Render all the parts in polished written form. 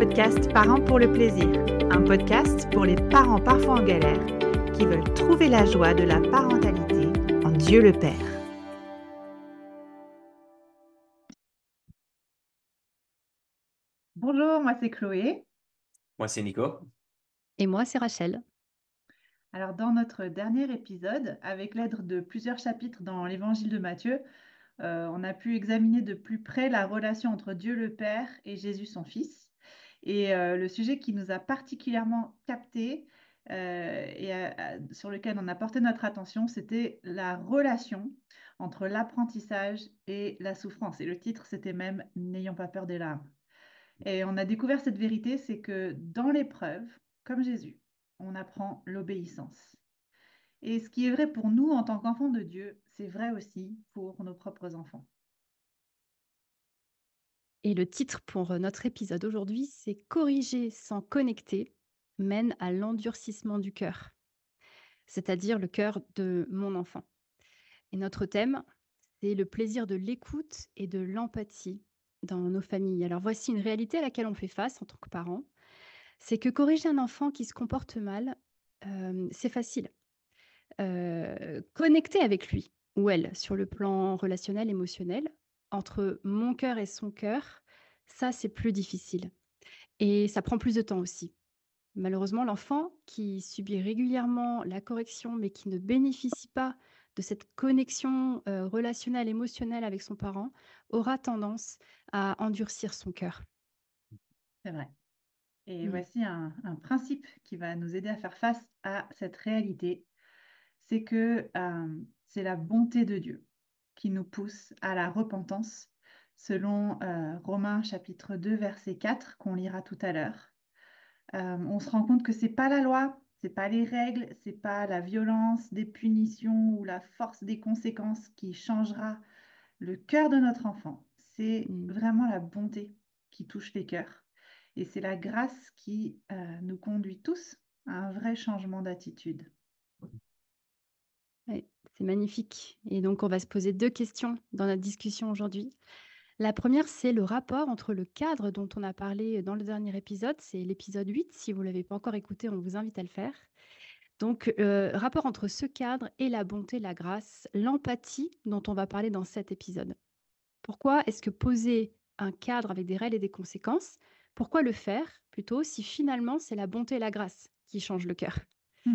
podcast Parents pour le plaisir, un podcast pour les parents parfois en galère qui veulent trouver la joie de la parentalité en Dieu le Père. Bonjour, moi c'est Chloé. Moi, c'est Nico. Et moi, c'est Rachel. Alors dans notre dernier épisode, avec l'aide de plusieurs chapitres dans l'Évangile de Matthieu, on a pu examiner de plus près la relation entre Dieu le Père et Jésus son Fils. Et le sujet qui nous a particulièrement capté sur lequel on a porté notre attention, c'était la relation entre l'apprentissage et la souffrance. Et le titre, c'était même N'ayons pas peur des larmes. Et on a découvert cette vérité, c'est que dans l'épreuve, comme Jésus, on apprend l'obéissance. Et ce qui est vrai pour nous en tant qu'enfants de Dieu, c'est vrai aussi pour nos propres enfants. Et le titre pour notre épisode aujourd'hui, c'est Corriger sans connecter mène à l'endurcissement du cœur, c'est-à-dire le cœur de mon enfant. Et notre thème, c'est le plaisir de l'écoute et de l'empathie dans nos familles. Alors voici une réalité à laquelle on fait face en tant que parents, c'est que corriger un enfant qui se comporte mal, c'est facile. Connecter avec lui ou elle sur le plan relationnel, émotionnel, entre mon cœur et son cœur, ça, c'est plus difficile et ça prend plus de temps aussi. Malheureusement, l'enfant qui subit régulièrement la correction, mais qui ne bénéficie pas de cette connexion, relationnelle, émotionnelle avec son parent, aura tendance à endurcir son cœur. C'est vrai. Et Mmh. voici un principe qui va nous aider à faire face à cette réalité. C'est que c'est la bonté de Dieu qui nous pousse à la repentance, selon Romains chapitre 2, verset 4, qu'on lira tout à l'heure. On se rend compte que c'est pas la loi, c'est pas les règles, c'est pas la violence des punitions ou la force des conséquences qui changera le cœur de notre enfant. C'est Mmh. vraiment la bonté qui touche les cœurs. Et c'est la grâce qui nous conduit tous à un vrai changement d'attitude. Ouais, c'est magnifique et donc on va se poser 2 questions dans notre discussion aujourd'hui. La première, c'est le rapport entre le cadre dont on a parlé dans le dernier épisode, c'est l'épisode 8. Si vous ne l'avez pas encore écouté, on vous invite à le faire. Donc, rapport entre ce cadre et la bonté, la grâce, l'empathie dont on va parler dans cet épisode. Pourquoi est-ce que poser un cadre avec des règles et des conséquences, pourquoi le faire plutôt si finalement c'est la bonté et la grâce qui changent le cœur? Hmm.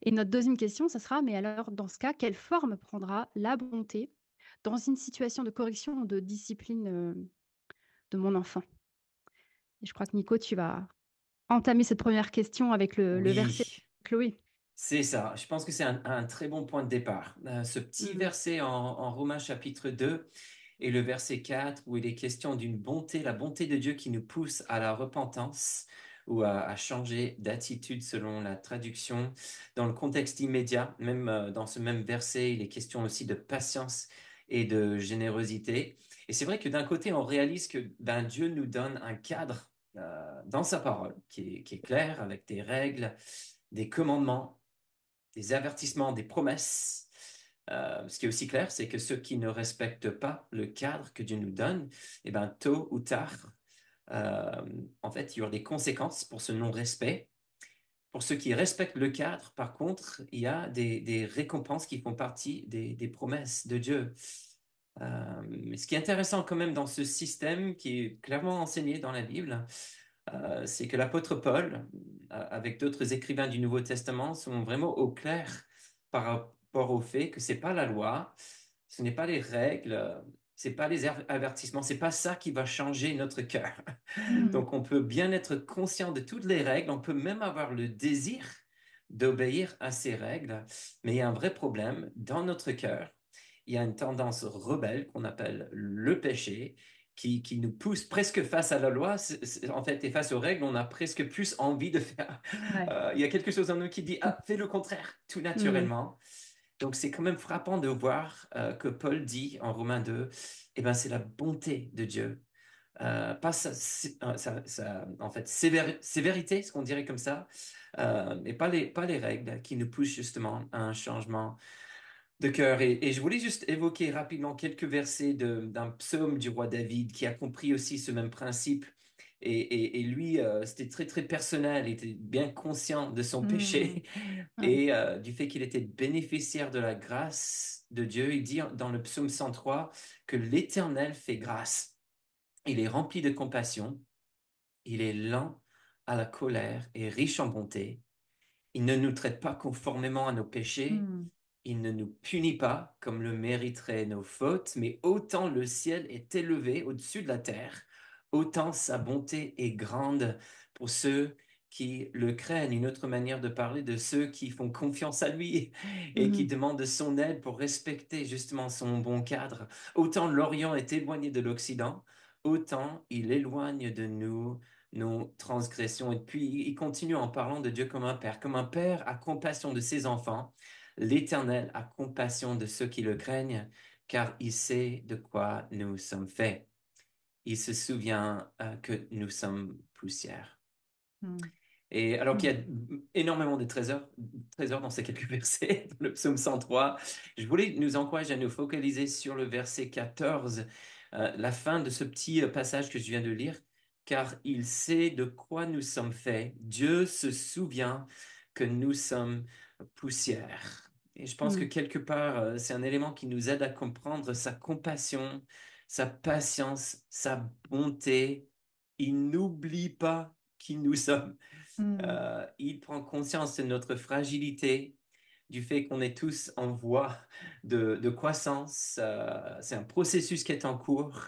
Et notre deuxième question, ça sera, mais alors dans ce cas, quelle forme prendra la bonté dans une situation de correction ou de discipline, de mon enfant? Et je crois que Nico, tu vas entamer cette première question avec le verset Oui, de Chloé. c'est ça. Je pense que c'est un très bon point de départ. Ce petit Mmh. verset en Romains chapitre 2 et le verset 4 où il est question d'une bonté, la bonté de Dieu qui nous pousse à la repentance ou à changer d'attitude selon la traduction. Dans le contexte immédiat, même dans ce même verset, il est question aussi de patience et de générosité. Et c'est vrai que d'un côté, on réalise que ben, Dieu nous donne un cadre dans sa parole qui est clair avec des règles, des commandements, des avertissements, des promesses. Ce qui est aussi clair, c'est que ceux qui ne respectent pas le cadre que Dieu nous donne, eh ben, tôt ou tard, euh, en fait, il y aura des conséquences pour ce non-respect. Pour ceux qui respectent le cadre, par contre, il y a des récompenses qui font partie des promesses de Dieu. Mais ce qui est intéressant quand même dans ce système qui est clairement enseigné dans la Bible, c'est que l'apôtre Paul, avec d'autres écrivains du Nouveau Testament, sont vraiment au clair par rapport au fait que c'est pas la loi, ce n'est pas les règles, c'est pas les avertissements, c'est pas ça qui va changer notre cœur. Mmh. Donc on peut bien être conscient de toutes les règles, on peut même avoir le désir d'obéir à ces règles, mais il y a un vrai problème dans notre cœur. Il y a une tendance rebelle qu'on appelle le péché qui nous pousse presque face à la loi. En fait, et face aux règles, on a presque plus envie de faire. Ouais. Il y a quelque chose en nous qui dit, ah, fais le contraire, tout Mmh. naturellement. Donc, c'est quand même frappant de voir que Paul dit en Romains 2, eh ben, c'est la bonté de Dieu. Pas en fait, sévérité, ce qu'on dirait comme ça, et pas les règles qui nous poussent justement à un changement de cœur. Et je voulais juste évoquer rapidement quelques versets d'un psaume du roi David qui a compris aussi ce même principe Et lui, c'était très, très personnel. Il était bien conscient de son Mm. péché Ouais. et du fait qu'il était bénéficiaire de la grâce de Dieu. Il dit dans le psaume 103 que l'Éternel fait grâce. Il est rempli de compassion. Il est lent à la colère et riche en bonté. Il ne nous traite pas conformément à nos péchés. Mm. Il ne nous punit pas comme le mériteraient nos fautes, mais autant le ciel est élevé au-dessus de la terre, autant sa bonté est grande pour ceux qui le craignent. Une autre manière de parler de ceux qui font confiance à lui et qui Mhm. demandent son aide pour respecter justement son bon cadre. Autant l'Orient est éloigné de l'Occident, autant il éloigne de nous nos transgressions. Et puis il continue en parlant de Dieu comme un père. Comme un père a compassion de ses enfants, l'Éternel a compassion de ceux qui le craignent, car il sait de quoi nous sommes faits. Il se souvient que nous sommes poussière. Mm. Et alors qu'il y Mm. a énormément de trésors dans ces quelques versets, dans le psaume 103, je voulais nous encourager à nous focaliser sur le verset 14, la fin de ce petit passage que je viens de lire, car il sait de quoi nous sommes faits. Dieu se souvient que nous sommes poussière. Et je pense que Mm. quelque part, c'est un élément qui nous aide à comprendre sa compassion, sa patience, sa bonté. Il n'oublie pas qui nous sommes. Mm. Il prend conscience de notre fragilité, du fait qu'on est tous en voie de croissance. C'est un processus qui est en cours.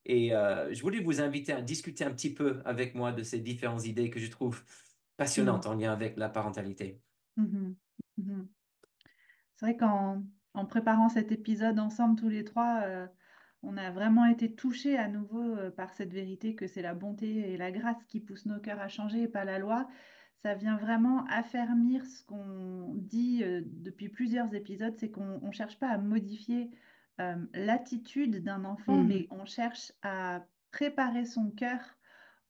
Et je voulais vous inviter à discuter un petit peu avec moi de ces différentes idées que je trouve Mm. passionnantes en lien avec la parentalité. Mhm. Mhm. C'est vrai qu'en préparant cet épisode ensemble tous les trois, on a vraiment été touchés à nouveau par cette vérité que c'est la bonté et la grâce qui poussent nos cœurs à changer et pas la loi. Ça vient vraiment affermir ce qu'on dit depuis plusieurs épisodes, c'est qu'on ne cherche pas à modifier l'attitude d'un enfant, Mhm. mais on cherche à préparer son cœur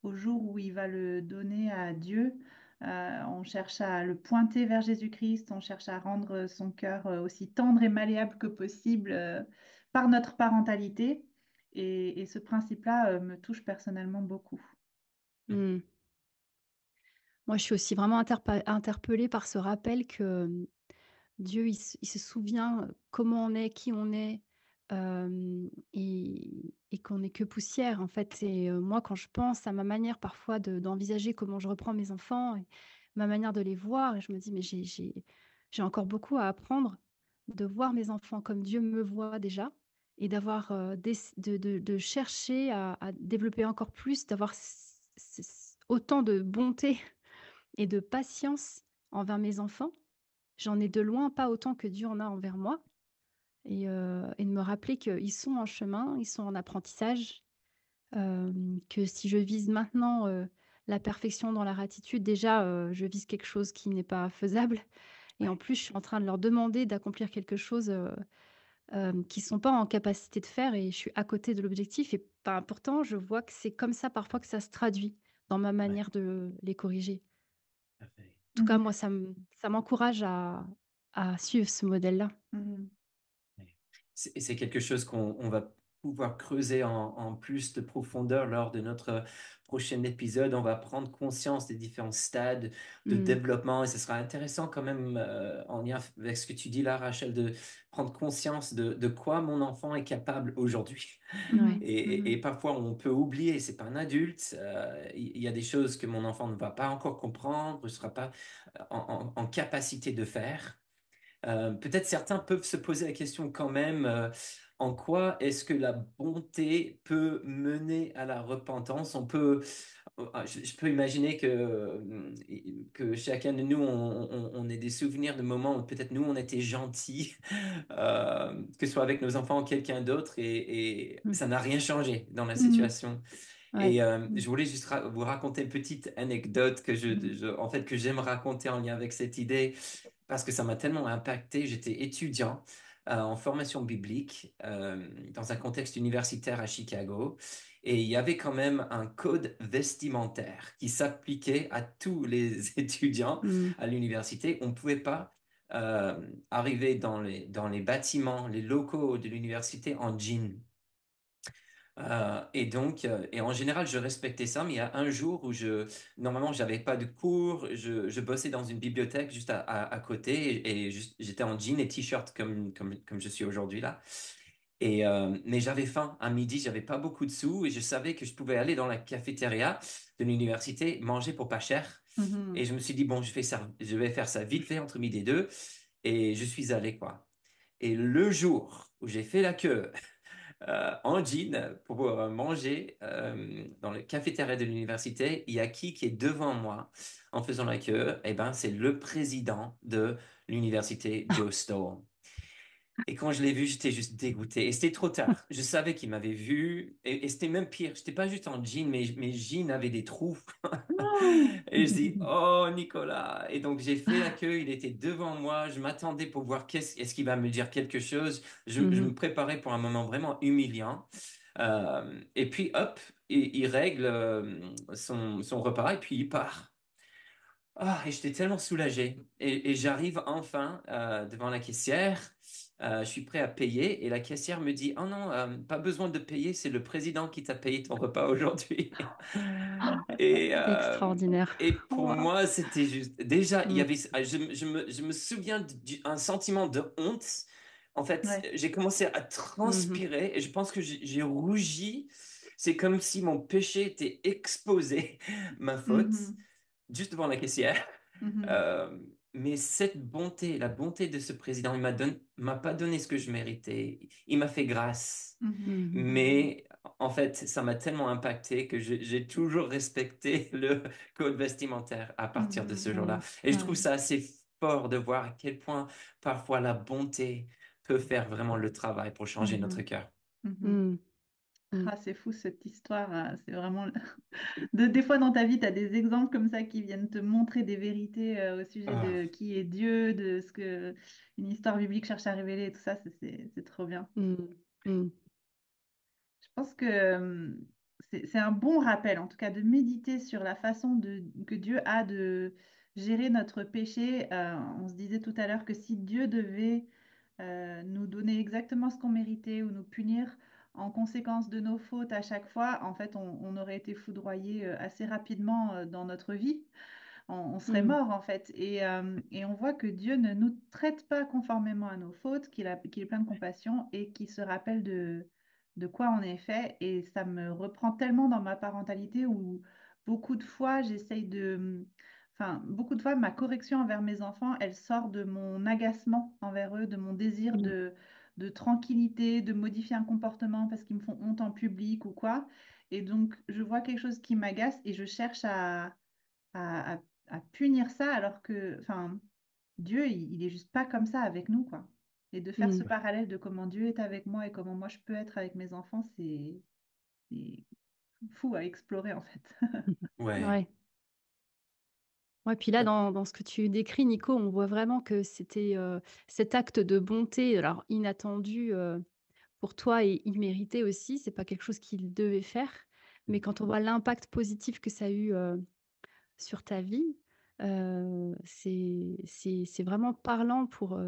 au jour où il va le donner à Dieu. On cherche à le pointer vers Jésus-Christ, on cherche à rendre son cœur aussi tendre et malléable que possible par notre parentalité. Et ce principe-là me touche personnellement beaucoup. Mm. Moi, je suis aussi vraiment interpellée par ce rappel que Dieu, il se souvient comment on est, qui on est, et qu'on n'est que poussière, en fait. Et moi, quand je pense à ma manière parfois d'envisager comment je reprends mes enfants et ma manière de les voir, et je me dis: «Mais j'ai encore beaucoup à apprendre, de voir mes enfants comme Dieu me voit déjà et d'avoir, de chercher à développer encore plus, d'avoir autant de bonté et de patience envers mes enfants. J'en ai de loin pas autant que Dieu en a envers moi et de me rappeler qu'ils sont en chemin, ils sont en apprentissage, que si je vise maintenant, la perfection dans leur attitude, déjà, je vise quelque chose qui n'est pas faisable et en Ouais, plus, je suis en train de leur demander d'accomplir quelque chose, qu'ils sont pas en capacité de faire et je suis à côté de l'objectif et ben, pourtant, je vois que c'est comme ça parfois que ça se traduit dans ma ouais, manière de les corriger. parfait. En tout cas, Mhm, moi, ça m'encourage à suivre ce modèle-là. mhm, Ouais. C'est quelque chose qu'on va pouvoir creuser en plus de profondeur lors de notre prochain épisode. On va prendre conscience des différents stades de Mmh. développement et ce sera intéressant quand même en lien avec ce que tu dis là, Rachel, de prendre conscience de quoi mon enfant est capable aujourd'hui. Ouais. Et parfois on peut oublier, c'est pas un adulte, il y a des choses que mon enfant ne va pas encore comprendre, ne sera pas en capacité de faire. Peut-être certains peuvent se poser la question quand même, en quoi est-ce que la bonté peut mener à la repentance? Je peux imaginer que chacun de nous, on ait des souvenirs de moments où peut-être nous, on était gentils, que ce soit avec nos enfants ou quelqu'un d'autre, et Mmh. ça n'a rien changé dans la mhm, situation. Ouais. Et mhm, je voulais juste vous raconter une petite anecdote mhm, en fait, que j'aime raconter en lien avec cette idée parce que ça m'a tellement impacté. J'étais étudiant en formation biblique dans un contexte universitaire à Chicago et il y avait quand même un code vestimentaire qui s'appliquait à tous les étudiants Mmh. à l'université. On ne pouvait pas arriver dans les bâtiments, les locaux de l'université en jean. Et donc, et en général, je respectais ça, mais il y a un jour où normalement, j'avais pas de cours, je bossais dans une bibliothèque juste à côté j'étais en jean et t-shirt comme je suis aujourd'hui là. Mais j'avais faim. À midi, j'avais pas beaucoup de sous et je savais que je pouvais aller dans la cafétéria de l'université manger pour pas cher. Et Mhm. je me suis dit, bon, je vais faire ça vite fait entre midi et deux. Et je suis allé, quoi. Et le jour où j'ai fait la queue en jean pour manger dans le cafétéria de l'université, il y a qui est devant moi en faisant la queue? Eh ben, c'est le président de l'université, Joe Stoll. Et quand je l'ai vu, j'étais juste dégoûté. Et c'était trop tard. Je savais qu'il m'avait vu. Et c'était même pire. J'étais pas juste en jean, mais mes jeans avaient des trous. Non. Et je dis, oh, Nicolas. Et donc, j'ai fait la queue. Il était devant moi. Je m'attendais pour voir est-ce qu'il va me dire quelque chose. Je me Mhm. préparais pour un moment vraiment humiliant. Et puis, hop, il règle son repas et puis il part. Ah, et j'étais tellement soulagé. Et j'arrive enfin devant la caissière. Je suis prêt à payer. Et la caissière me dit, oh non, pas besoin de payer. C'est le président qui t'a payé ton repas aujourd'hui. Et, euh, Extraordinaire. et pour Wow. moi, c'était juste. Déjà, il y Mm. avait. Je me souviens d'un sentiment de honte. En fait, Ouais. j'ai commencé à Mhm. transpirer et je pense que j'ai rougi. C'est comme si mon péché était exposé, ma faute, Mhm. juste devant la caissière. Mhm. Euh, mais cette bonté, la bonté de ce président, m'a pas donné ce que je méritais. Il m'a fait grâce. Mhm. Mhm. Mhm. Mais en fait, ça m'a tellement impacté que j'ai toujours respecté le code vestimentaire à partir de ce Mhm. jour-là. Mm. Et je trouve Ouais. ça assez fort de voir à quel point parfois la bonté peut faire vraiment le travail pour changer notre Mhm. cœur. Mhm. Mm. Mm. Ah, c'est fou cette histoire. C'est vraiment. Des fois dans ta vie, tu as des exemples comme ça qui viennent te montrer des vérités au sujet Ah, de qui est Dieu, de ce que une histoire biblique cherche à révéler et tout ça. C'est trop bien. Mm. Mm. Je pense que c'est un bon rappel, en tout cas, de méditer sur la façon que Dieu a de gérer notre péché. On se disait tout à l'heure que si Dieu devait nous donner exactement ce qu'on méritait ou nous punir en conséquence de nos fautes à chaque fois, en fait, on aurait été foudroyé assez rapidement dans notre vie. On serait Mm. mort en fait. Et on voit que Dieu ne nous traite pas conformément à nos fautes, qu'il est plein de compassion et qu'il se rappelle de quoi on est fait. Et ça me reprend tellement dans ma parentalité où beaucoup de fois j'essaye de... Enfin, beaucoup de fois, ma correction envers mes enfants, elle sort de mon agacement envers eux, de mon désir Mm. de tranquillité, de modifier un comportement parce qu'ils me font honte en public ou quoi. Et donc, je vois quelque chose qui m'agace et je cherche à punir ça alors que, enfin, Dieu, il est juste pas comme ça avec nous, quoi. Et de faire ce Mm. parallèle de comment Dieu est avec moi et comment moi je peux être avec mes enfants, c'est fou à explorer en fait. ouais. Ouais. Ouais, puis là, dans ce que tu décris, Nico, on voit vraiment que c'était, cet acte de bonté, alors inattendu, pour toi et immérité aussi. C'est pas quelque chose qu'il devait faire, mais quand on voit l'impact positif que ça a eu, sur ta vie, c'est vraiment parlant pour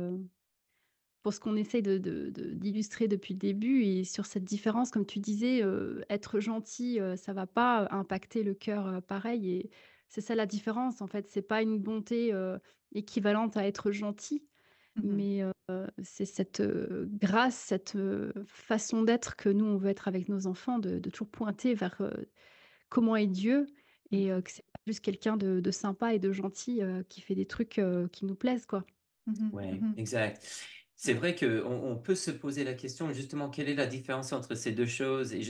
ce qu'on essaye d'illustrer depuis le début et sur cette différence, comme tu disais, être gentil, ça va pas impacter le cœur, pareil et c'est ça la différence, en fait. C'est pas une bonté, équivalente à être gentil, Mhm, mais c'est cette, grâce, cette, façon d'être que nous, on veut être avec nos enfants, de toujours pointer vers, comment est Dieu et mhm, que c'est pas juste quelqu'un de sympa et de gentil, qui fait des trucs, qui nous plaisent, quoi. mhm, Ouais, mhm. exact. C'est Ouais. vrai que on peut se poser la question justement quelle est la différence entre ces deux choses et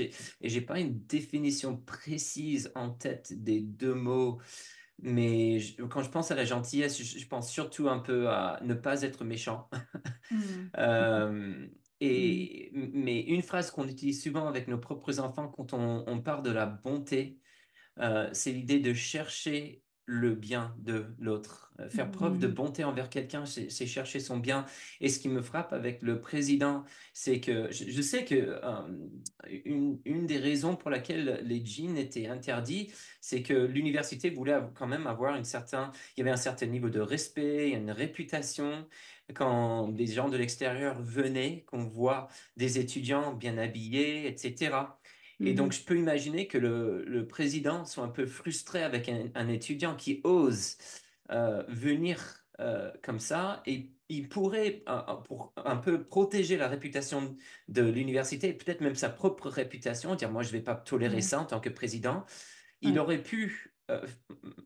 j'ai pas une définition précise en tête des deux mots, mais quand je pense à la gentillesse, je pense surtout un peu à ne pas être méchant. Mhm, Euh, Mmh. mais une phrase qu'on utilise souvent avec nos propres enfants quand on parle de la bonté, c'est l'idée de chercher le bien de l'autre. Faire mhm, preuve de Mmh. bonté envers quelqu'un, c'est chercher son bien. Et ce qui me frappe avec le président, c'est que je sais que une des raisons pour laquelle les jeans étaient interdits, c'est que l'université voulait quand même avoir il y avait un certain niveau de respect, une réputation. Quand des gens de l'extérieur venaient, qu'on voit des étudiants bien habillés, etc. Et donc, Mhm. je peux imaginer que le président soit un peu frustré avec un étudiant qui ose venir comme ça et il pourrait, pour un peu protéger la réputation de l'université et peut-être même sa propre réputation, dire moi, je ne vais pas tolérer Ouais, ça en tant que président. Il ouais. aurait pu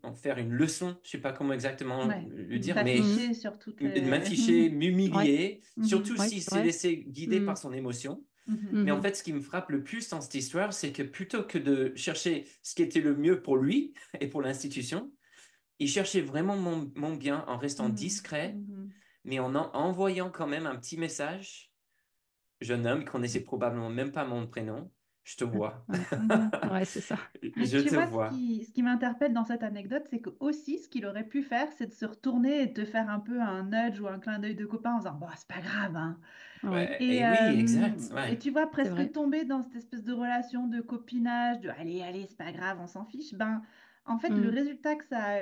en faire une leçon, je sais pas comment exactement Ouais, le dire, mais Mhm. d'afficher sur toutes de les... m'afficher, Ouais, m'humilier, surtout Mhm, ouais, s'il c'est s'est vrai. laissé guider Mhm. par son émotion. mhm, Mais en Mhm. fait, ce qui me frappe le plus dans cette histoire, c'est que plutôt que de chercher ce qui était le mieux pour lui et pour l'institution, il cherchait vraiment mon bien en restant mhm, discret, mhm. mais en envoyant quand même un petit message. Jeune homme, qui connaissait probablement même pas mon prénom, je te vois. Ouais, Mhm. ouais, c'est ça. Mais Je tu te vois, vois. ce qui m'interpelle dans cette anecdote, c'est que aussi, ce qu'il aurait pu faire, c'est de se retourner et de te faire un peu un nudge ou un clin d'œil de copain en disant, bon, c'est pas grave, hein. Ouais, Et oui, exact. Et Ouais. tu vois, c'est presque vrai. tomber dans cette espèce de relation de copinage, de allez, allez, c'est pas grave, on s'en fiche. Ben, en fait, le Mhm. résultat que ça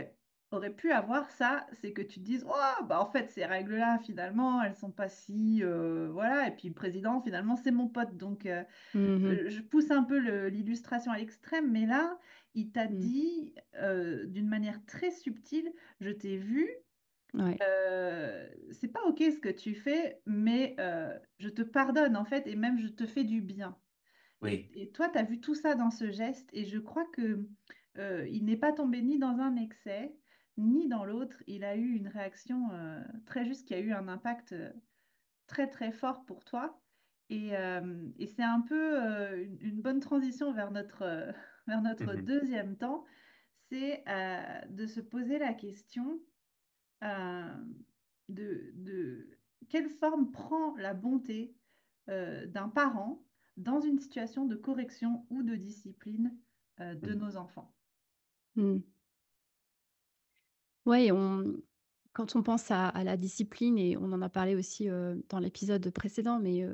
aurait pu avoir, ça, c'est que tu te dises, oh, bah, en fait, ces règles-là, finalement, elles sont pas si. Voilà. Et puis, le président, finalement, c'est mon pote. Donc, Mhm. je pousse un peu l'illustration à l'extrême, mais là, il t'a Mhm. dit d'une manière très subtile, je t'ai vu. Ouais. C'est pas OK ce que tu fais, mais je te pardonne en fait, et même je te fais du bien. Oui. Et toi, tu as vu tout ça dans ce geste, et je crois que il n'est pas tombé ni dans un excès, ni dans l'autre. Il a eu une réaction très juste qui a eu un impact très très fort pour toi. Et c'est un peu une bonne transition vers vers notre Mhm. deuxième temps, c'est de se poser la question euh, de quelle forme prend la bonté d'un parent dans une situation de correction ou de discipline de Mhm. nos enfants. Mhm. Ouais, quand on pense à la discipline, et on en a parlé aussi dans l'épisode précédent, mais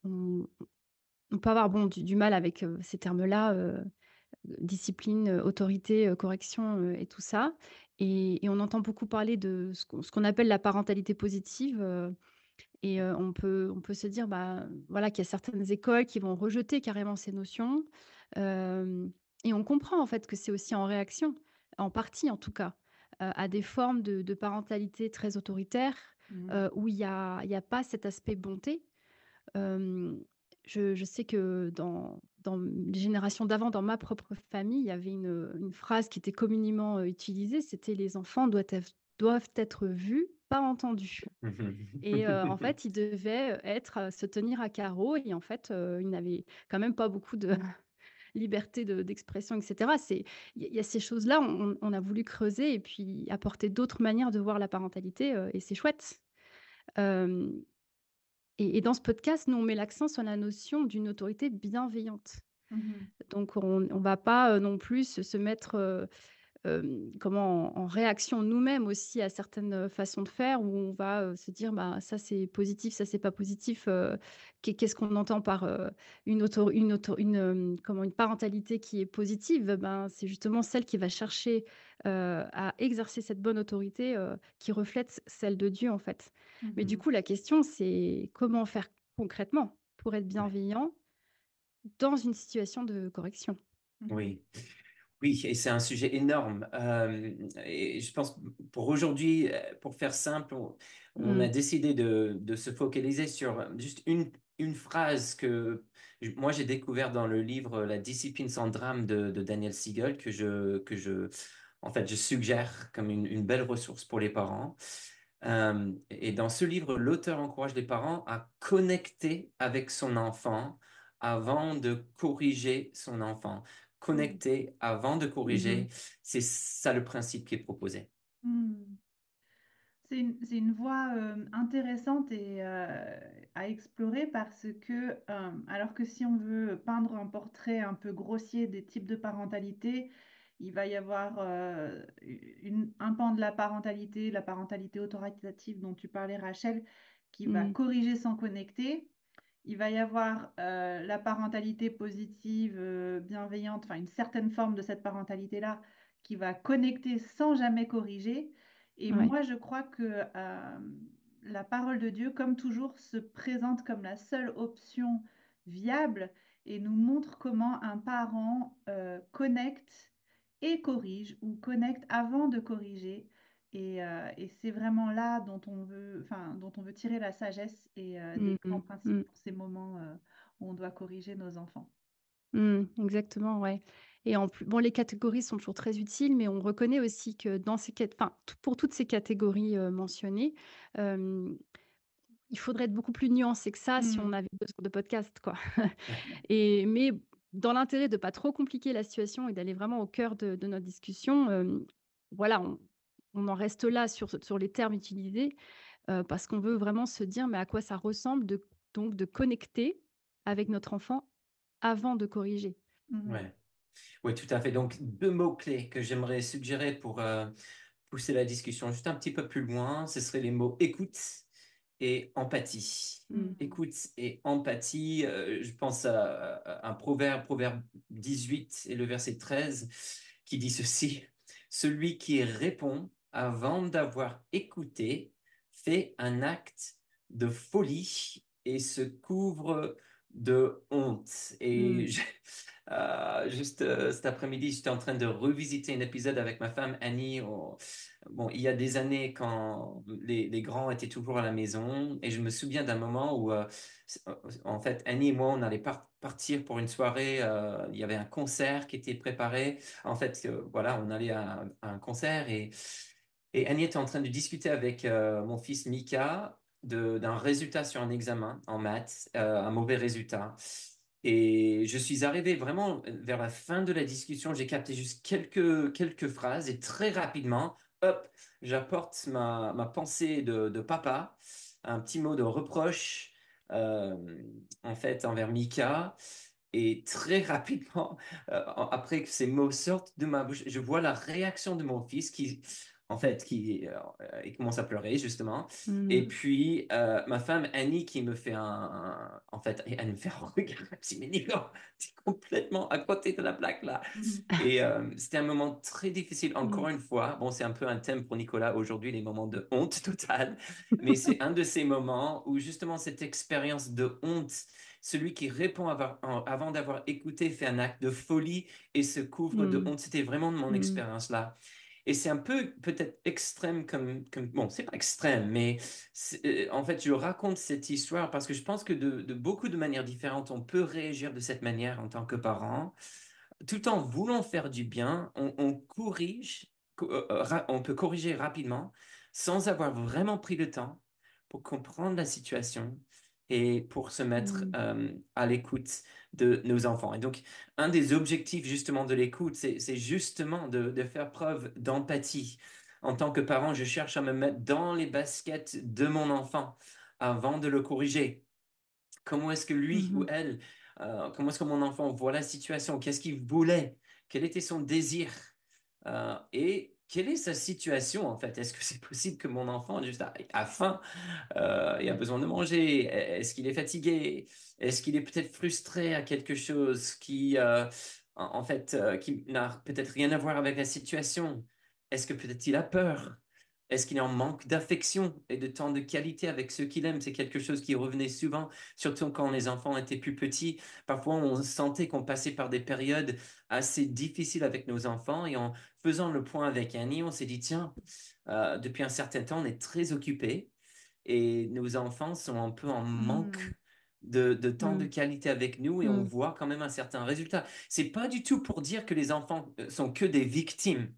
on, on peut avoir bon, du mal avec ces termes-là, discipline, autorité, correction et tout ça. Et on entend beaucoup parler de ce qu'on appelle la parentalité positive. Et on peut se dire, bah, voilà, qu'il y a certaines écoles qui vont rejeter carrément ces notions. Hem Et on comprend en fait que c'est aussi en réaction, en partie en tout cas, à des formes de parentalité très autoritaires, Mhm. où il y a pas cet aspect bonté. Hem, je sais que dans les générations d'avant, dans ma propre famille, il y avait une phrase qui était communément utilisée, c'était: «Les enfants doivent être vus, pas entendus». Et en Mhm. fait, ils devaient se tenir à carreau, et en fait, ils n'avaient quand même pas beaucoup de liberté d'expression et cetera. Il y a ces choses-là, on a voulu creuser et puis apporter d'autres manières de voir la parentalité, et c'est chouette. Hem Et dans ce podcast, nous, on met l'accent sur la notion d'une autorité bienveillante. Mhm. Donc on va pas, non plus se mettre, comment, en réaction nous-mêmes aussi à certaines façons de faire, où on va se dire: «Bah, ça c'est positif, ça c'est pas positif», qu'est-ce qu'on entend par une parentalité qui est positive? Ben, c'est justement celle qui va chercher à exercer cette bonne autorité qui reflète celle de Dieu, en fait. Mais du Mhm. coup, la question, c'est comment faire concrètement pour être Ouais. bienveillant dans une situation de correction? Mhm. Oui. Oui, et c'est un sujet énorme. Et je pense pour aujourd'hui, pour faire simple, on a Mmh. décidé de se focaliser sur juste une phrase que moi j'ai découvert dans le livre La discipline sans drame de Daniel Siegel en fait, je suggère comme une belle ressource pour les parents. Et dans ce livre, l'auteur encourage les parents à connecter avec son enfant avant de corriger son enfant. Mhm. Connecter avant de Mmh. corriger, c'est ça le principe qui est proposé. Mhm. C'est une voie intéressante et à explorer parce que, alors que si on veut peindre un portrait un peu grossier des types de parentalité, il va y avoir un pan de la parentalité autoritative dont tu parlais, Rachel, qui va Mmh. corriger sans connecter. Il va y avoir la parentalité positive, bienveillante, enfin une certaine forme de cette parentalité-là qui va connecter sans jamais corriger. Et Ouais. moi, je crois que la parole de Dieu, comme toujours, se présente comme la seule option viable. et nous montre comment un parent connecte et corrige ou connecte avant de corriger. Et c'est vraiment là dont on veut tirer la sagesse et des grands Mhm. principes Mhm. pour ces moments où on doit corriger nos enfants. Exactement, ouais. Et en plus bon, les catégories sont toujours très utiles, mais on reconnaît aussi que dans ces enfin, pour toutes ces catégories, mentionnées, hem, il faudrait être beaucoup plus nuancé que ça si on Mm. avait besoin de podcast, quoi. Ouais, Mais dans l'intérêt de pas trop compliquer la situation et d'aller vraiment au cœur de notre discussion, voilà, on en reste là sur les termes utilisés, parce qu'on veut vraiment se dire: «Mais à quoi ça ressemble de connecter avec notre enfant avant de corriger?» Mhm. ouais. Oui, tout à fait. Donc, deux mots-clés que j'aimerais suggérer pour pousser la discussion juste un petit peu plus loin, ce seraient les mots écoute et empathie. Mmh. Écoute et empathie, je pense à un proverbe 18 et le verset 13 qui dit ceci: Celui qui répond avant d'avoir écouté fait un acte de folie et se couvre de honte. Mmh. Juste cet après-midi, j'étais en train de revisiter un épisode avec ma femme Annie. Bon, il y a des années, quand les grands étaient toujours à la maison, et je me souviens d'un moment où, en fait, Annie et moi, on allait partir pour une soirée. Il y avait un concert qui était préparé. En fait, voilà, on allait à un concert, et Annie était en train de discuter avec mon fils Mika d'un résultat sur un examen en maths, un mauvais résultat. Et je suis arrivé vraiment vers la fin de la discussion, j'ai capté juste quelques phrases et très rapidement, hop, j'apporte ma pensée de papa, un petit mot de reproche euh, en fait envers Mika. Et très rapidement, après que ces mots sortent de ma bouche, je vois la réaction de mon fils qui, en fait, il commence à pleurer justement. Et Mmh. puis ma femme Annie qui me fait en fait, elle me fait un regard, elle me dit, mais Nico, t'es complètement à côté de la plaque là. Mhm. Et c'était un moment très difficile. Mmh. Encore une fois, bon, c'est un peu un thème pour Nicolas aujourd'hui, les moments de honte totale. Mais c'est un de ces moments où justement cette expérience de honte, celui qui répond avant d'avoir écouté fait un acte de folie et se couvre de Mmh. honte. C'était vraiment mon Mmh. expérience là. Et c'est un peu peut-être extrême bon, c'est pas extrême, mais en fait, je raconte cette histoire parce que je pense que de beaucoup de manières différentes, on peut réagir de cette manière en tant que parent. Tout en voulant faire du bien, on corrige, on peut corriger rapidement sans avoir vraiment pris le temps pour comprendre la situation et pour se mettre Mmh. à l'écoute de nos enfants. Et donc, un des objectifs justement de l'écoute, c'est justement de faire preuve d'empathie. En tant que parent, je cherche à me mettre dans les baskets de mon enfant avant de le corriger. Comment est-ce que lui ou Mmh. elle, comment est-ce que mon enfant voit la situation? Qu'est-ce qu'il voulait? Quel était son désir? Et quelle est sa situation en fait? Est-ce que c'est possible que mon enfant juste a faim et a besoin de manger? Est-ce qu'il est fatigué? Est-ce qu'il est peut-être frustré à quelque chose en fait, qui n'a peut-être rien à voir avec la situation? Est-ce que peut-être il a peur? Est-ce qu'il est en manque d'affection et de temps de qualité avec ceux qu'il aime? C'est quelque chose qui revenait souvent, surtout quand les enfants étaient plus petits. Parfois, on sentait qu'on passait par des périodes assez difficiles avec nos enfants, et en faisant le point avec Annie, on s'est dit, tiens, depuis un certain temps, on est très occupé et nos enfants sont un peu en Mhm. manque de temps de Mmh. qualité avec nous, et on Mmh. voit quand même un certain résultat. C'est pas du tout pour dire que les enfants sont que des victimes.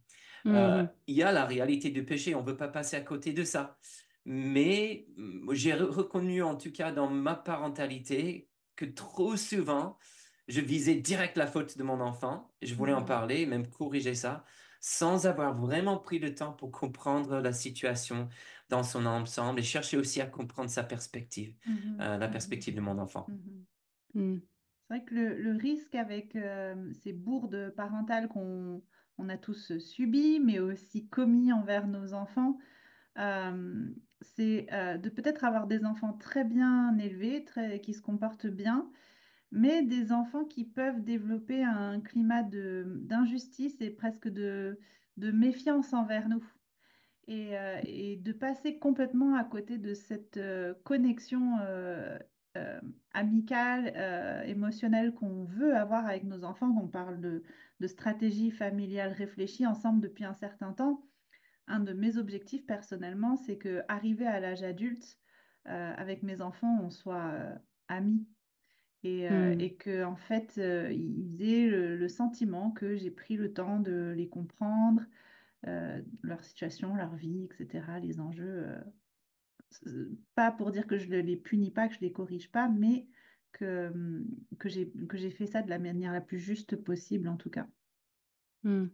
Mmh. Il y a la réalité du péché, on ne veut pas passer à côté de ça. Mais j'ai reconnu, en tout cas dans ma parentalité, que trop souvent, je visais direct la faute de mon enfant. Je voulais en Mhm. parler, même corriger ça, sans avoir vraiment pris le temps pour comprendre la situation dans son ensemble et chercher aussi à comprendre sa perspective, Mhm. la Mhm. perspective de mon enfant. Mhm. Mmh. C'est vrai que le risque avec ces bourdes parentales qu'on a tous subies, mais aussi commis envers nos enfants, euh, c'est de peut-être avoir des enfants très bien élevés, qui se comportent bien, mais des enfants qui peuvent développer un climat d'injustice et presque de méfiance envers nous. Et de passer complètement à côté de cette connexion amicale, émotionnelle qu'on veut avoir avec nos enfants. On parle de stratégie familiale réfléchie ensemble depuis un certain temps. Un de mes objectifs personnellement, c'est que arrivé à l'âge adulte, avec mes enfants, on soit amis Hmm. et que en fait, ils aient le sentiment que j'ai pris le temps de les comprendre, leur situation, leur vie, etc., les enjeux. Pas pour dire que je ne les punis pas, que je ne les corrige pas, mais que j'ai fait ça de la manière la plus juste possible, en tout cas. Hmm.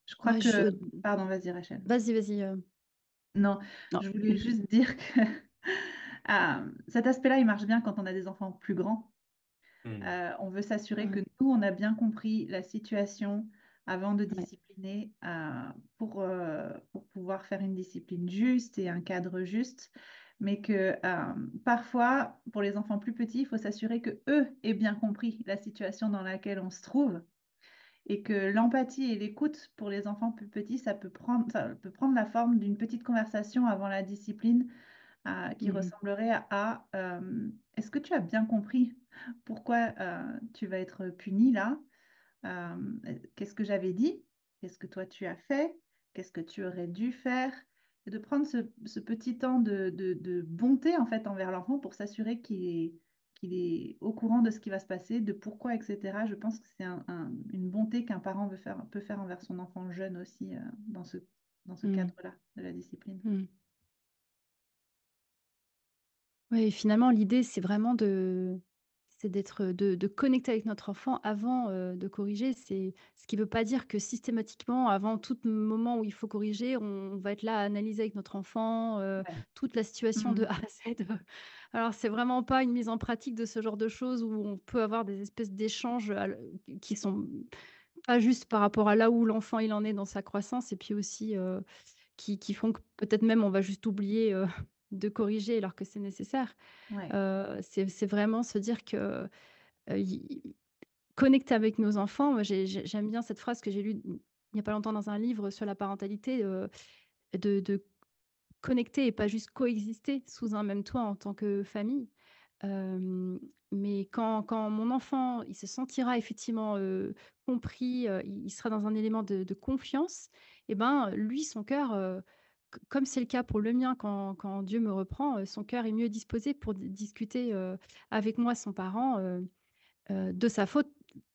Je crois Ouais, que... Pardon, vas-y, Rachel. Vas-y, vas-y. Non, Non. je voulais juste dire que cet aspect-là, il marche bien quand on a des enfants plus grands. Hmm. On veut s'assurer que Ouais, nous, on a bien compris la situation avant de ouais. discipliner pour pouvoir faire une discipline juste et un cadre juste. Mais que parfois, pour les enfants plus petits, il faut s'assurer que eux aient bien compris la situation dans laquelle on se trouve et que l'empathie et l'écoute pour les enfants plus petits, ça peut prendre la forme d'une petite conversation avant la discipline qui Mhm. ressemblerait est-ce que tu as bien compris pourquoi tu vas être puni là? Qu'est-ce que j'avais dit? Qu'est-ce que toi tu as fait? Qu'est-ce que tu aurais dû faire? Et de prendre ce petit temps de bonté en fait envers l'enfant pour s'assurer qu'il est au courant de ce qui va se passer, de pourquoi, etc. Je pense que c'est une bonté qu'un parent peut faire envers son enfant jeune aussi dans ce Mhm. cadre-là de la discipline. Mhm. Ouais, et finalement, l'idée, c'est d'être, de connecter avec notre enfant avant, de corriger. C'est ce qui ne veut pas dire que systématiquement, avant tout moment où il faut corriger, on va être là à analyser avec notre enfant, Ouais. toute la situation de Mhm. A à Z. Alors c'est vraiment pas une mise en pratique de ce genre de choses où on peut avoir des espèces d'échanges qui sont pas juste par rapport à là où l'enfant il en est dans sa croissance et puis aussi, qui font que peut-être même on va juste oublier, de corriger alors que c'est nécessaire. Ouais. C'est vraiment se dire que, i connecter avec nos enfants, moi j'aime bien cette phrase que j'ai lue il n'y a pas longtemps dans un livre sur la parentalité, de connecter et pas juste coexister sous un même toit en tant que famille. Mais quand mon enfant, il se sentira effectivement, compris, il sera dans un élément de confiance et ben, lui, son cœur, comme c'est le cas pour le mien quand Dieu me reprend, son cœur est mieux disposé pour discuter, avec moi, son parent, de sa faute,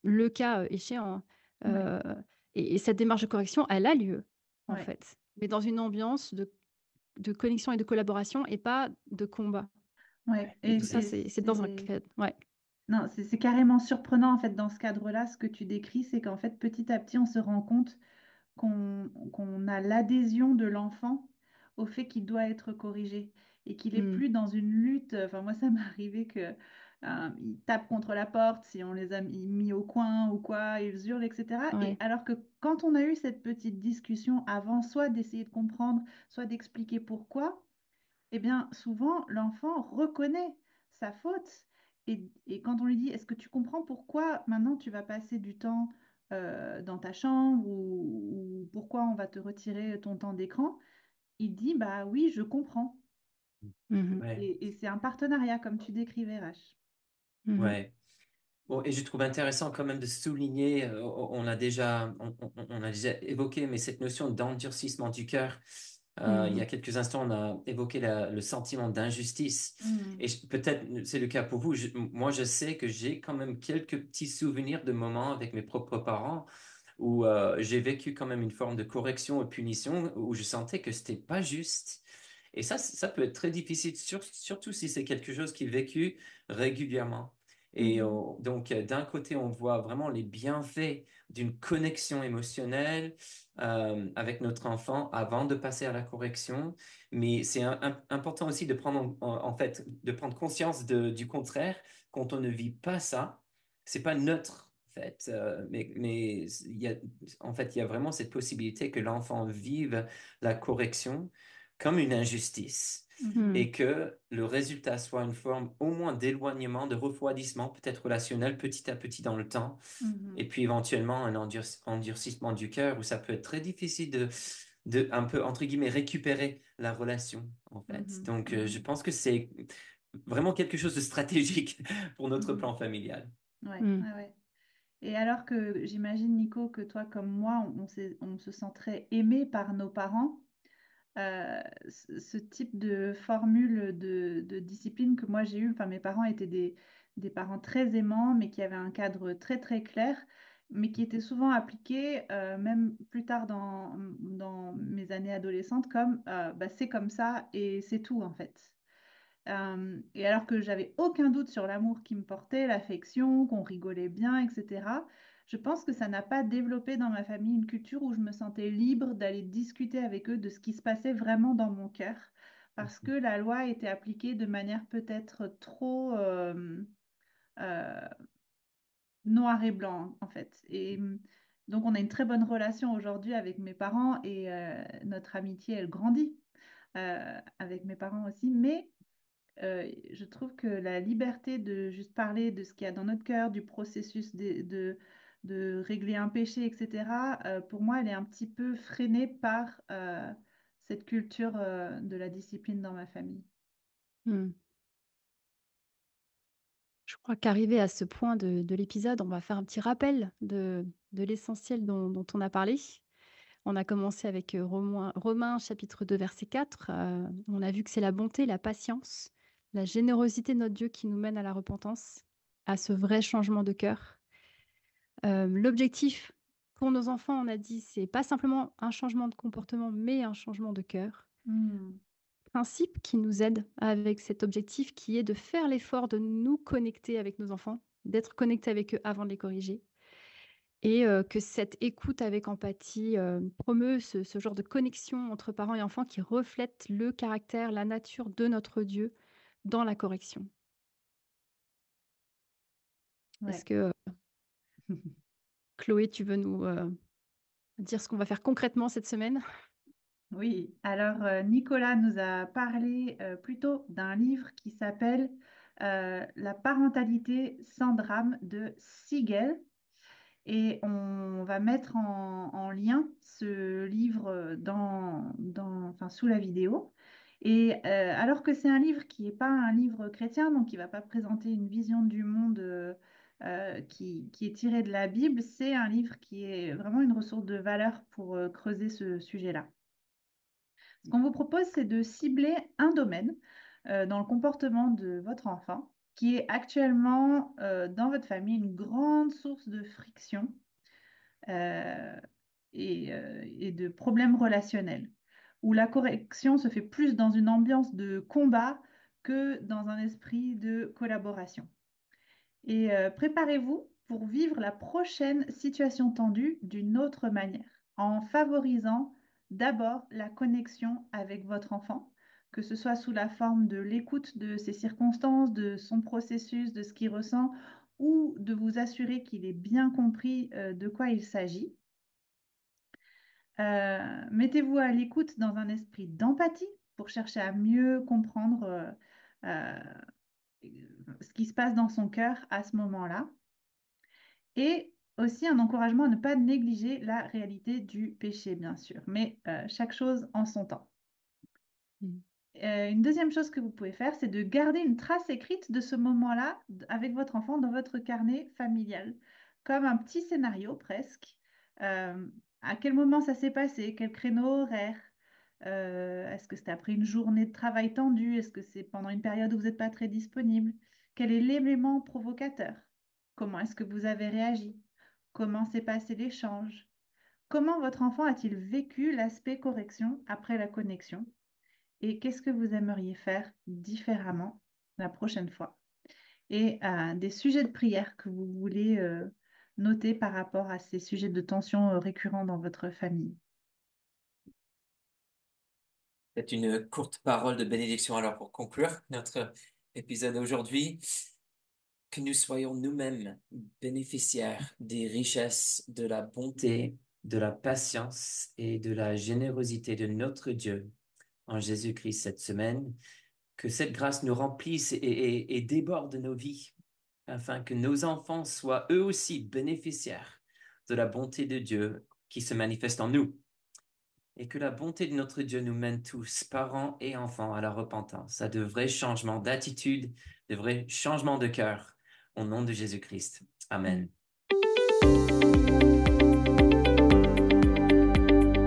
le cas, échéant, Ouais. hein. Et cette démarche de correction, elle a lieu, en Ouais. fait, mais dans une ambiance de connexion et de collaboration et pas de combat. Ouais. Et Et, tout ça, et c'est dans un c'est cadre ouais. non, c'est carrément surprenant en fait dans ce cadre-là. Ce que tu décris, c'est qu'en fait petit à petit, on se rend compte qu'on a l'adhésion de l'enfant au fait qu'il doit être corrigé et qu'il est Mmh. plus dans une lutte. Enfin, moi, ça m'est arrivé que il tape contre la porte si on les a mis au coin ou quoi, ils hurlent, etc. Et Ouais. alors que quand on a eu cette petite discussion avant, soit d'essayer de comprendre, soit d'expliquer pourquoi, eh bien, souvent, l'enfant reconnaît sa faute. Et quand on lui dit, est-ce que tu comprends pourquoi maintenant tu vas passer du temps dans ta chambre ou pourquoi on va te retirer ton temps d'écran, il dit, bah oui, je comprends. Mmh mh. Ouais, Et c'est un partenariat, comme tu décrivais, Rach. Mmh mh. ouais. Bon, et je trouve intéressant quand même de souligner, on a déjà évoqué, mais cette notion d'endurcissement du cœur. Il y a Mmh. quelques instants, on a évoqué le sentiment d'injustice. Et Mhm. peut-être c'est le cas pour vous. Moi, je sais que j'ai quand même quelques petits souvenirs de moments avec mes propres parents où j'ai vécu quand même une forme de correction et punition où je sentais que c'était pas juste. Et ça peut être très difficile, surtout si c'est quelque chose qui est vécu régulièrement. Et Mhm. donc, d'un côté, on voit vraiment les bienfaits d'une connexion émotionnelle avec notre enfant avant de passer à la correction. Mais c'est important aussi de prendre en fait de prendre conscience du contraire quand on ne vit pas ça. C'est pas neutre. En fait, mais en fait, il y a vraiment cette possibilité que l'enfant vive la correction comme une injustice Mmh. et que le résultat soit une forme au moins d'éloignement, de refroidissement, peut-être relationnel, petit à petit dans le temps, et Mhm. puis éventuellement un endurcissement du cœur où ça peut être très difficile de un peu, entre guillemets, récupérer la relation, en fait. Mhm. Donc, je Mhm. pense que c'est vraiment quelque chose de stratégique pour notre Mhm. plan familial. Ouais, Mm. ouais, ouais. Et alors que j'imagine, Nico, que toi comme moi, on se sent très aimé par nos parents, ce type de formule de discipline que moi j'ai eu, enfin mes parents étaient des parents très aimants, mais qui avaient un cadre très très clair, mais qui était souvent appliqué même plus tard dans mes années adolescentes, comme bah, c'est comme ça et c'est tout en fait. Et alors que j'avais aucun doute sur l'amour qui me portait, l'affection, qu'on rigolait bien, etc., je pense que ça n'a pas développé dans ma famille une culture où je me sentais libre d'aller discuter avec eux de ce qui se passait vraiment dans mon cœur, parce que la loi était appliquée de manière peut-être trop euh, noir et blanc, en fait. Et donc, on a une très bonne relation aujourd'hui avec mes parents et notre amitié, elle grandit avec mes parents aussi, mais je trouve que la liberté de juste parler de ce qu'il y a dans notre cœur, du processus de régler un péché, etc., pour moi, elle est un petit peu freinée par cette culture de la discipline dans ma famille. Mm. Je crois qu'arrivé à ce point de l'épisode, on va faire un petit rappel de l'essentiel dont on a parlé. On a commencé avec Romains chapitre 2 verset 4. On a vu que c'est la bonté, la patience, la générosité de notre Dieu qui nous mène à la repentance, à ce vrai changement de cœur. L'objectif pour nos enfants, on a dit, c'est pas simplement un changement de comportement, mais un changement de cœur. Hmm. Principe qui nous aide avec cet objectif qui est de faire l'effort de nous connecter avec nos enfants, d'être connectés avec eux avant de les corriger et que cette écoute avec empathie, promeut ce genre de connexion entre parents et enfants qui reflète le caractère, la nature de notre Dieu dans la correction. Est-ce Ouais. que, Chloé, tu veux nous, dire ce qu'on va faire concrètement cette semaine? Oui, alors Nicolas nous a parlé plutôt d'un livre qui s'appelle La parentalité sans drame de Siegel. Et on va mettre en lien ce livre enfin, sous la vidéo. Et alors que c'est un livre qui n'est pas un livre chrétien, donc qui ne va pas présenter une vision du monde qui est tirée de la Bible, c'est un livre qui est vraiment une ressource de valeur pour creuser ce sujet-là. Ce qu'on vous propose, c'est de cibler un domaine dans le comportement de votre enfant qui est actuellement dans votre famille une grande source de friction euh, et de problèmes relationnels, où la correction se fait plus dans une ambiance de combat que dans un esprit de collaboration. Et préparez-vous pour vivre la prochaine situation tendue d'une autre manière, en favorisant d'abord la connexion avec votre enfant, que ce soit sous la forme de l'écoute de ses circonstances, de son processus, de ce qu'il ressent, ou de vous assurer qu'il ait bien compris de quoi il s'agit. Mettez-vous à l'écoute dans un esprit d'empathie pour chercher à mieux comprendre euh, ce qui se passe dans son cœur à ce moment-là. Et aussi un encouragement à ne pas négliger la réalité du péché, bien sûr, mais chaque chose en son temps. Mmh. Une deuxième chose que vous pouvez faire, c'est de garder une trace écrite de ce moment-là avec votre enfant dans votre carnet familial, comme un petit scénario presque. Euh, à quel moment ça s'est passé? Quel créneau horaire? Est-ce que c'était après une journée de travail tendue? Est-ce que c'est pendant une période où vous n'êtes pas très disponible? Quel est l'élément provocateur? Comment est-ce que vous avez réagi? Comment s'est passé l'échange? Comment votre enfant a-t-il vécu l'aspect correction après la connexion? Et qu'est-ce que vous aimeriez faire différemment la prochaine fois? Et des sujets de prière que vous voulez noter par rapport à ces sujets de tension récurrents dans votre famille. C'est une courte parole de bénédiction alors pour conclure notre épisode aujourd'hui. Que nous soyons nous-mêmes bénéficiaires des richesses de la bonté, de la patience et de la générosité de notre Dieu en Jésus-Christ cette semaine. Que cette grâce nous remplisse et déborde nos vies, afin que nos enfants soient eux aussi bénéficiaires de la bonté de Dieu qui se manifeste en nous. et que la bonté de notre Dieu nous mène tous, parents et enfants, à la repentance, à de vrais changements d'attitude, de vrais changements de cœur, au nom de Jésus-Christ. Amen.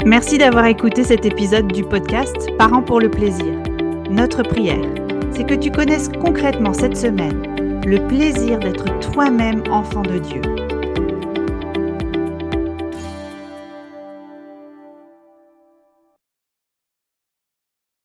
Merci d'avoir écouté cet épisode du podcast Parents pour le plaisir. Notre prière, c'est que tu connaisses concrètement cette semaine le plaisir d'être toi-même enfant de Dieu.